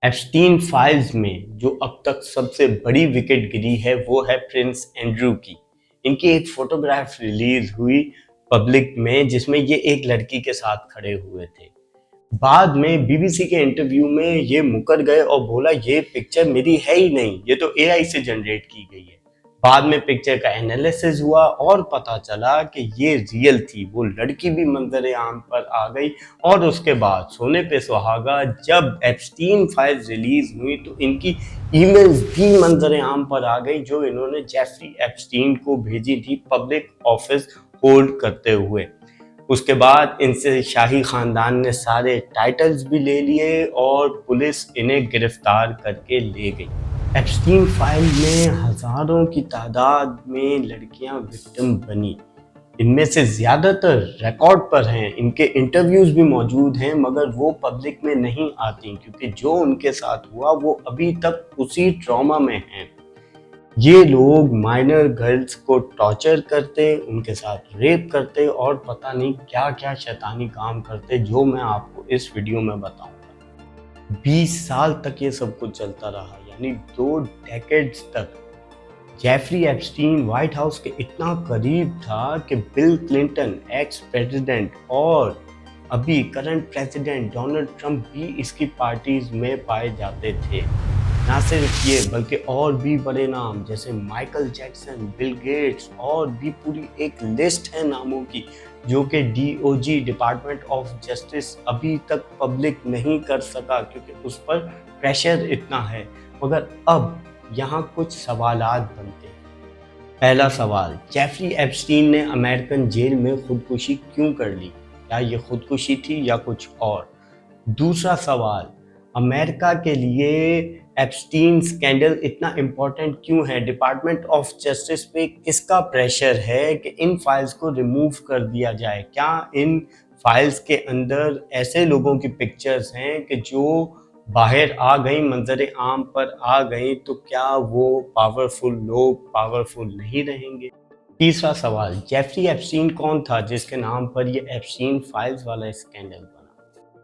Epstein files में जो अब तक सबसे बड़ी विकेट गिरी है वो है प्रिंस एंड्रू की। इनकी एक फोटोग्राफ रिलीज हुई पब्लिक में जिसमें ये एक लड़की के साथ खड़े हुए थे। बाद में बीबीसी के इंटरव्यू में ये मुकर गए और बोला ये पिक्चर मेरी है ही नहीं, ये तो एआई से जनरेट की गई है। बाद में पिक्चर का एनालिसिस हुआ और पता चला कि ये रियल थी। वो लड़की भी मंजर आम पर आ गई और उसके बाद सोने पे सुहागा जब एप्स्टीन फाइल्स रिलीज हुई तो इनकी ईमेल्स भी मंजर आम पर आ गई जो इन्होंने जेफरी एप्स्टीन को भेजी थी पब्लिक ऑफिस होल्ड करते हुए। उसके बाद इनसे शाही खानदान ने सारे टाइटल्स भी ले लिए और पुलिस इन्हें गिरफ्तार करके ले गई। एप्स्टीन फाइल में हजारों की तादाद में लड़कियां विक्टिम बनी। इनमें से ज्यादातर रिकॉर्ड पर हैं, इनके इंटरव्यूज भी मौजूद हैं, मगर वो पब्लिक में नहीं आती क्योंकि जो उनके साथ हुआ वो अभी तक उसी ट्रॉमा में हैं। ये लोग माइनर गर्ल्स को टॉर्चर करते, उनके साथ रेप करते और पता नहीं क्या क्या शैतानी काम करते जो मैं आपको इस वीडियो में बताऊंगा। 20 साल तक ये सब कुछ चलता रहा, यानी 2 डेकेड्स तक। जेफरी एप्स्टीन व्हाइट हाउस के इतना करीब था कि बिल क्लिंटन एक्स प्रेसिडेंट और अभी करंट प्रेसिडेंट डोनाल्ड ट्रंप भी इसकी पार्टीज में पाए जाते थे। ना सिर्फ ये बल्कि और भी बड़े नाम जैसे माइकल जैक्सन, बिल गेट्स और भी पूरी एक लिस्ट है नामों की जो कि डीओजी डिपार्टमेंट ऑफ जस्टिस अभी तक पब्लिक नहीं कर सका क्योंकि उस पर प्रेशर इतना है। मगर अब यहाँ कुछ सवालात बनते हैं। पहला सवाल, जेफरी एप्स्टीन ने अमेरिकन जेल में खुदकुशी क्यों कर ली? क्या ये खुदकुशी थी या कुछ और? दूसरा सवाल, अमेरिका के लिए एप्स्टीन स्कैंडल इतना इम्पोर्टेंट क्यों है? डिपार्टमेंट ऑफ जस्टिस पे किसका प्रेशर है कि इन फाइल्स को रिमूव कर दिया जाए? क्या इन फाइल्स के अंदर ऐसे लोगों की पिक्चर्स हैं कि जो बाहर आ गई, मंजर आम पर आ गई, तो क्या वो पावरफुल लोग पावरफुल नहीं रहेंगे? तीसरा सवाल, जेफरी एप्स्टीन कौन था जिसके नाम पर ये एप्स्टीन फाइल्स वाला स्कैंडल बना?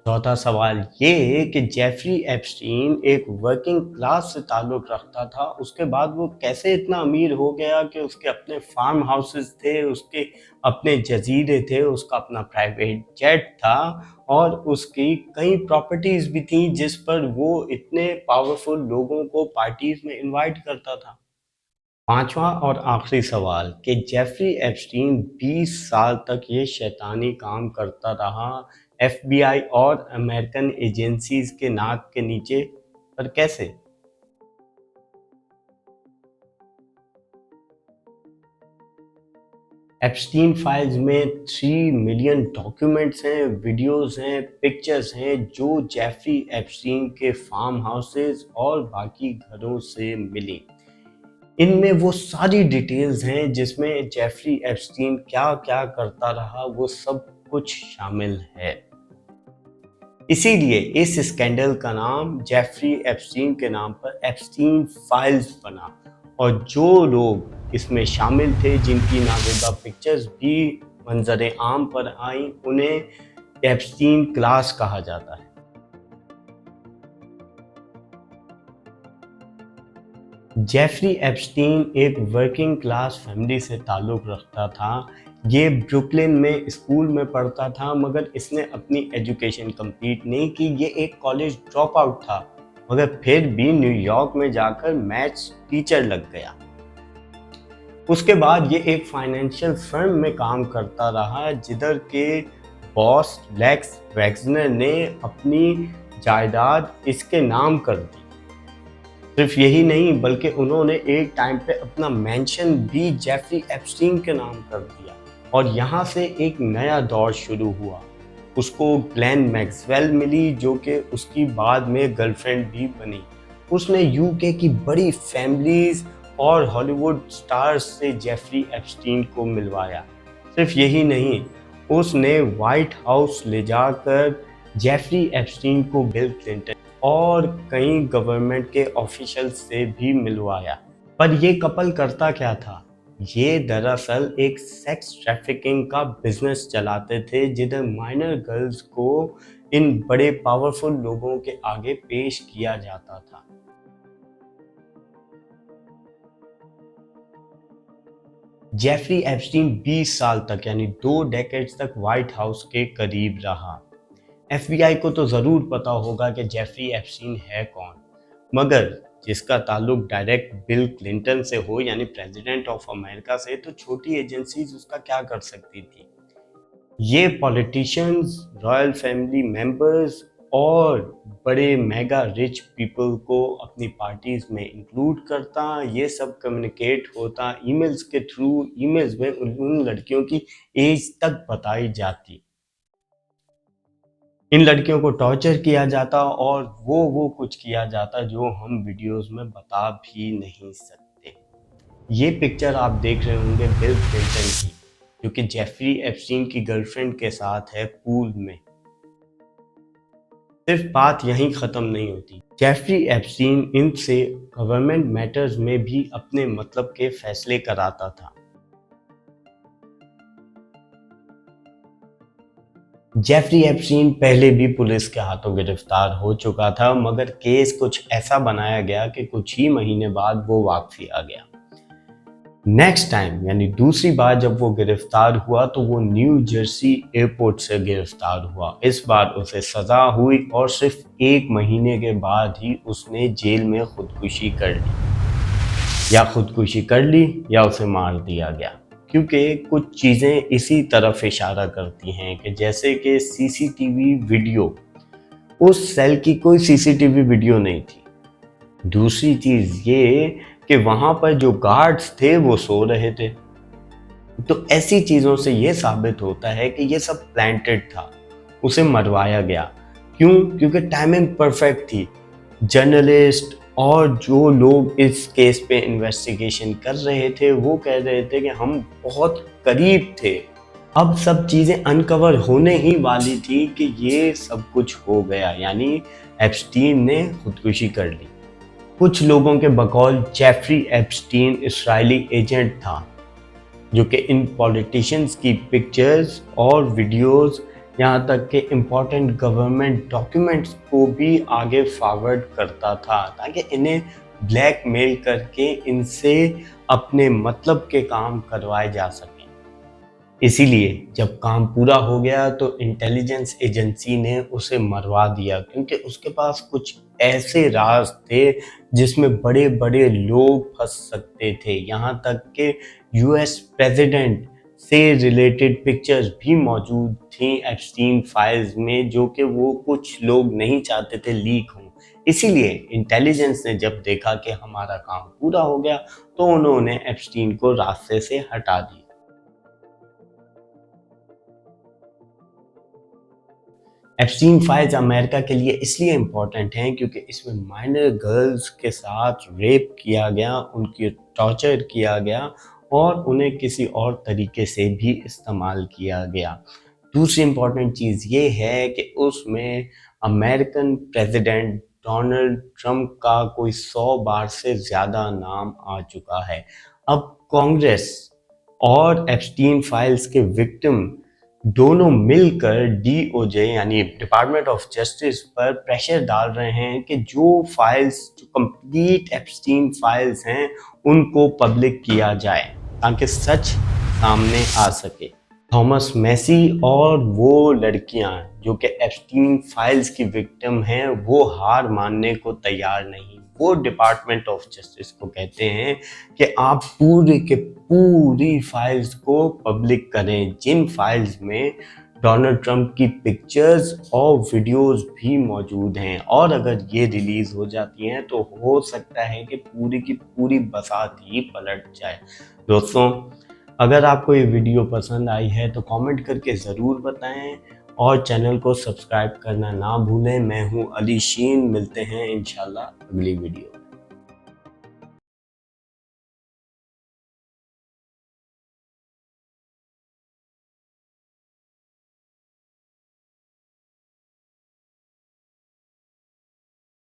चौथा सवाल ये कि जेफरी एप्स्टीन एक वर्किंग क्लास से ताल्लुक़ रखता था, उसके बाद वो कैसे इतना अमीर हो गया कि उसके अपने फार्म हाउसेस थे, उसके अपने जजीरे थे, उसका अपना प्राइवेट जेट था और उसकी कई प्रॉपर्टीज़ भी थी जिस पर वो इतने पावरफुल लोगों को पार्टीज़ में इनवाइट करता था। पांचवा और आखिरी सवाल कि जेफरी एप्स्टीन 20 साल तक ये शैतानी काम करता रहा एफबीआई और अमेरिकन एजेंसीज के नाक के नीचे, पर कैसे? एप्स्टीन फाइल्स में 3 मिलियन डॉक्यूमेंट्स हैं, वीडियोस हैं, पिक्चर्स हैं जो जेफरी एप्स्टीन के फार्म हाउसेस और बाकी घरों से मिली। इनमें वो सारी डिटेल्स हैं जिसमें जेफरी एप्स्टीन क्या क्या करता रहा वो सब कुछ शामिल है। इसीलिए इस स्कैंडल का नाम जेफरी एप्स्टीन के नाम पर एप्स्टीन फाइल्स बना और जो लोग इसमें शामिल थे जिनकी नागेबा पिक्चर्स भी मंजर आम पर आई उन्हें एप्स्टीन क्लास कहा जाता है। जेफरी एप्स्टीन एक वर्किंग क्लास फैमिली से ताल्लुक़ रखता था। ये ब्रुकलिन में स्कूल में पढ़ता था मगर इसने अपनी एजुकेशन कंप्लीट नहीं की। ये एक कॉलेज ड्रॉप आउट था मगर फिर भी न्यूयॉर्क में जाकर मैथ्स टीचर लग गया। उसके बाद ये एक फाइनेंशियल फर्म में काम करता रहा जिधर के बॉस लेक्स वैग्जनर ने अपनी जायदाद इसके नाम कर दी। सिर्फ यही नहीं बल्कि उन्होंने एक टाइम पे अपना मेंशन भी जेफरी एप्स्टीन के नाम कर दिया और यहाँ से एक नया दौर शुरू हुआ। उसको ग्लेन मैक्सवेल मिली जो कि उसकी बाद में गर्लफ्रेंड भी बनी। उसने यूके की बड़ी फैमिलीज और हॉलीवुड स्टार्स से जेफरी एप्स्टीन को मिलवाया। सिर्फ यही नहीं, उसने व्हाइट हाउस ले जाकर जेफरी एप्स्टीन को बिल क्लिंटन और कई गवर्नमेंट के ऑफिशियल से भी मिलवाया। पर ये कपल करता क्या था? ये दरअसल एक सेक्स ट्रैफिकिंग का बिजनेस चलाते थे जिधर माइनर गर्ल्स को इन बड़े पावरफुल लोगों के आगे पेश किया जाता था। जेफरी एप्स्टीन 20 साल तक यानी 2 डेकेड्स तक व्हाइट हाउस के करीब रहा। एफबीआई को तो जरूर पता होगा कि जेफरी एप्स्टीन है कौन, मगर जिसका ताल्लुक डायरेक्ट बिल क्लिंटन से हो यानी प्रेसिडेंट ऑफ अमेरिका से, तो छोटी एजेंसीज उसका क्या कर सकती थी। ये पॉलिटिशियंस, रॉयल फैमिली मेंबर्स और बड़े मेगा रिच पीपल को अपनी पार्टीज में इंक्लूड करता, ये सब कम्युनिकेट होता ईमेल्स के थ्रू। ईमेल्स में उन लड़कियों की एज तक बताई जाती, इन लड़कियों को टॉर्चर किया जाता और वो कुछ किया जाता जो हम वीडियोस में बता भी नहीं सकते। ये पिक्चर आप देख रहे होंगे बिल क्लिंटन की, जो कि जेफरी एप्स्टीन की गर्लफ्रेंड के साथ है पूल में। सिर्फ बात यहीं खत्म नहीं होती, जेफरी एप्स्टीन इनसे गवर्नमेंट मैटर्स में भी अपने मतलब के फैसले कराता था। जेफरी एप्स्टीन पहले भी पुलिस के हाथों गिरफ्तार हो चुका था, मगर केस कुछ ऐसा बनाया गया कि कुछ ही महीने बाद वो वापसी आ गया। नेक्स्ट टाइम यानी दूसरी बार जब वो गिरफ्तार हुआ तो वो न्यू जर्सी एयरपोर्ट से गिरफ्तार हुआ। इस बार उसे सजा हुई और सिर्फ 1 महीने के बाद ही उसने जेल में खुदकुशी कर ली। या खुदकुशी कर ली या उसे मार दिया गया, क्योंकि कुछ चीज़ें इसी तरफ इशारा करती हैं कि जैसे कि सीसीटीवी वीडियो, उस सेल की कोई सीसीटीवी वीडियो नहीं थी। दूसरी चीज़ ये कि वहाँ पर जो गार्ड्स थे वो सो रहे थे। तो ऐसी चीज़ों से ये साबित होता है कि ये सब प्लांटेड था, उसे मरवाया गया। क्यों? क्योंकि टाइमिंग परफेक्ट थी। जर्नलिस्ट और जो लोग इस केस पे इन्वेस्टिगेशन कर रहे थे वो कह रहे थे कि हम बहुत करीब थे। अब सब चीज़ें अनकवर होने ही वाली थी कि ये सब कुछ हो गया, यानी एप्स्टीन ने खुदकुशी कर ली। कुछ लोगों के बकौल जेफरी एप्स्टीन इस्राएली एजेंट था, जो कि इन पॉलिटिशियंस की पिक्चर्स और वीडियोस, यहाँ तक कि इम्पोर्टेंट गवर्नमेंट डॉक्यूमेंट्स को भी आगे फॉरवर्ड करता था, ताकि इन्हें ब्लैकमेल करके इनसे अपने मतलब के काम करवाए जा सकें। इसीलिए जब काम पूरा हो गया तो इंटेलिजेंस एजेंसी ने उसे मरवा दिया, क्योंकि उसके पास कुछ ऐसे राज थे जिसमें बड़े बड़े लोग फंस सकते थे। यहाँ तक कि यूएस प्रेसिडेंट से रिलेटेड पिक्चर्स भी मौजूद थी एप्स्टीन फाइल्स में, जो कि वो कुछ लोग नहीं चाहते थे लीक हों। इसीलिए इंटेलिजेंस ने जब देखा कि हमारा काम पूरा हो गया तो उन्होंने एप्स्टीन को रास्ते से हटा दिया। एप्स्टीन फाइल्स अमेरिका के लिए इसलिए इम्पोर्टेंट हैं क्योंकि इसमें माइनर गर्ल्स के साथ रेप किया गया, उनकी टॉर्चर किया गया और उन्हें किसी और तरीके से भी इस्तेमाल किया गया। दूसरी इम्पोर्टेंट चीज़ ये है कि उसमें अमेरिकन प्रेसिडेंट डोनाल्ड ट्रंप का कोई 100 बार से ज़्यादा नाम आ चुका है। अब कांग्रेस और एप्स्टीन फाइल्स के विक्टिम दोनों मिलकर डीओजे यानी डिपार्टमेंट ऑफ जस्टिस पर प्रेशर डाल रहे हैं कि जो फाइल्स, जो कंप्लीट एप्स्टीन फाइल्स हैं, उनको पब्लिक किया जाए ताकि सच सामने आ सके। थॉमस मैसी और वो लड़कियां जो कि एप्स्टीन फाइल्स की विक्टिम हैं, वो हार मानने को तैयार नहीं। वो डिपार्टमेंट ऑफ जस्टिस को कहते हैं कि आप पूरी के पूरी फाइल्स को पब्लिक करें, जिन फाइल्स में डोनाल्ड ट्रंप की पिक्चर्स और वीडियोस भी मौजूद हैं, और अगर ये रिलीज हो जाती हैं तो हो सकता है कि पूरी की पूरी बसात ही पलट जाए। दोस्तों, अगर आपको ये वीडियो पसंद आई है तो कमेंट करके ज़रूर बताएं और चैनल को सब्सक्राइब करना ना भूलें। मैं हूं अली शीन, मिलते हैं इंशाल्लाह अगली वीडियो।